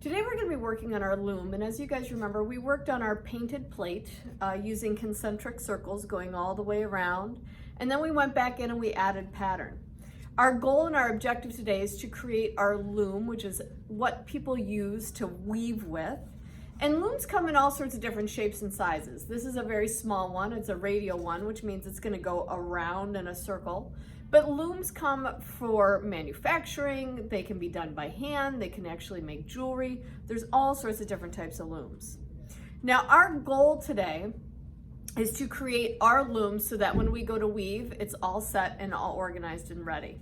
Today we're going to be working on our loom, and as you guys remember, we worked on our painted plate using concentric circles going all the way around, and then we went back in and we added pattern. Our goal and our objective today is to create our loom, which is what people use to weave with. And looms come in all sorts of different shapes and sizes. This is a very small one. It's a radial one, which means it's going to go around in a circle. But looms come for manufacturing. They can be done by hand. They can actually make jewelry. There's all sorts of different types of looms. Now, our goal today is to create our loom so that when we go to weave, it's all set and all organized and ready.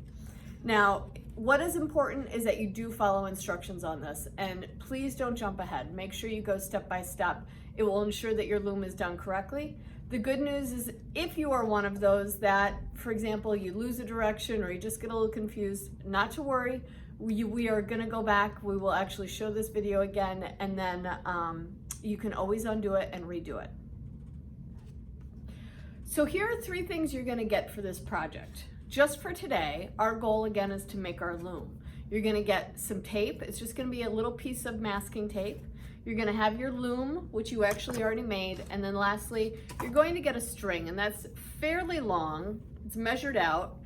Now, what is important is that you do follow instructions on this, and please don't jump ahead. Make sure you go step by step. It will ensure that your loom is done correctly. The good news is if you are one of those that, for example, you lose a direction or you just get a little confused, not to worry. We are gonna go back. We will actually show this video again, and then you can always undo it and redo it. So here are 3 things you're gonna get for this project. Just for today, our goal again is to make our loom. You're gonna get some tape. It's just gonna be a little piece of masking tape. You're gonna have your loom, which you actually already made. And then lastly, you're going to get a string, and that's fairly long. It's measured out.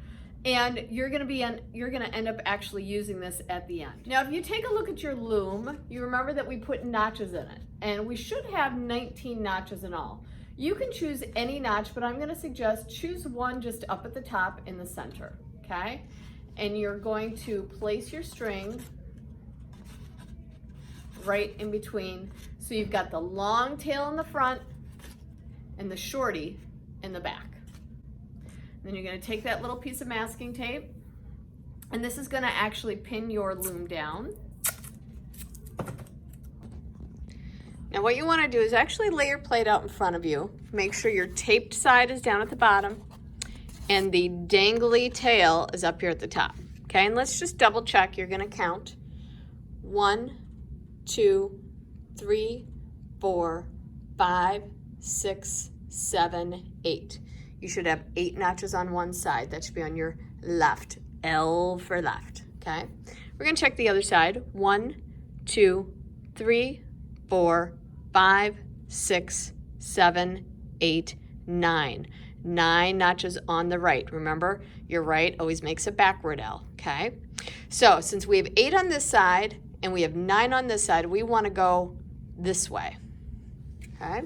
And you're gonna end up actually using this at the end. Now, if you take a look at your loom, you remember that we put notches in it, and we should have 19 notches in all. You can choose any notch, but I'm gonna suggest choose one just up at the top in the center, okay? And you're going to place your string right in between. So you've got the long tail in the front and the shorty in the back. Then you're gonna take that little piece of masking tape, and this is gonna actually pin your loom down. Now what you want to do is actually lay your plate out in front of you. Make sure your taped side is down at the bottom and the dangly tail is up here at the top. Okay, and let's just double check. You're going to count 1, 2, 3, 4, 5, 6, 7, 8. You should have 8 notches on one side. That should be on your left. L for left. Okay, we're going to check the other side. 1, 2, 3, 4, 5, 6, 7, 8, 9. 9 notches on the right. Remember, your right always makes a backward L, okay? So since we have 8 on this side and we have 9 on this side, we want to go this way, okay?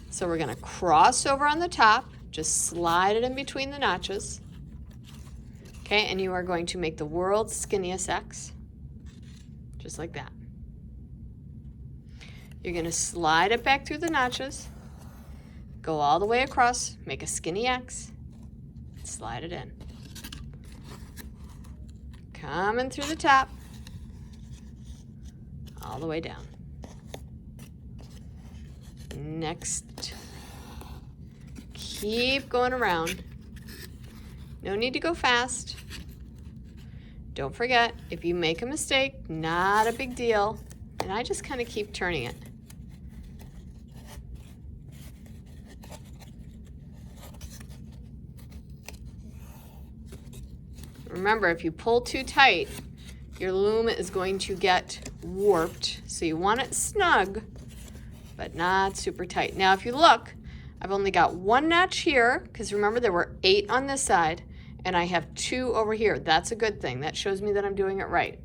So we're going to cross over on the top, just slide it in between the notches, okay? And you are going to make the world's skinniest X, just like that. You're going to slide it back through the notches, go all the way across, make a skinny X, slide it in. Coming through the top, all the way down. Next. Keep going around. No need to go fast. Don't forget, if you make a mistake, not a big deal. And I just kind of keep turning it. Remember, if you pull too tight, your loom is going to get warped. So you want it snug, but not super tight. Now, if you look, I've only got 1 notch here, because remember there were 8 on this side, and I have 2 over here. That's a good thing. That shows me that I'm doing it right.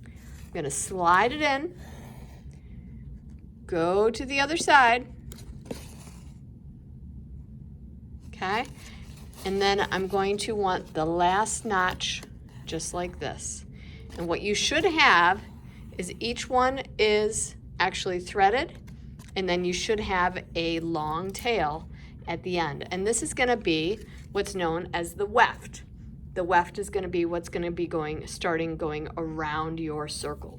I'm gonna slide it in, go to the other side, okay? And then I'm going to want the last notch just like this. And what you should have is each one is actually threaded, and then you should have a long tail at the end. And this is gonna be what's known as the weft. The weft is gonna be what's gonna be going around your circle.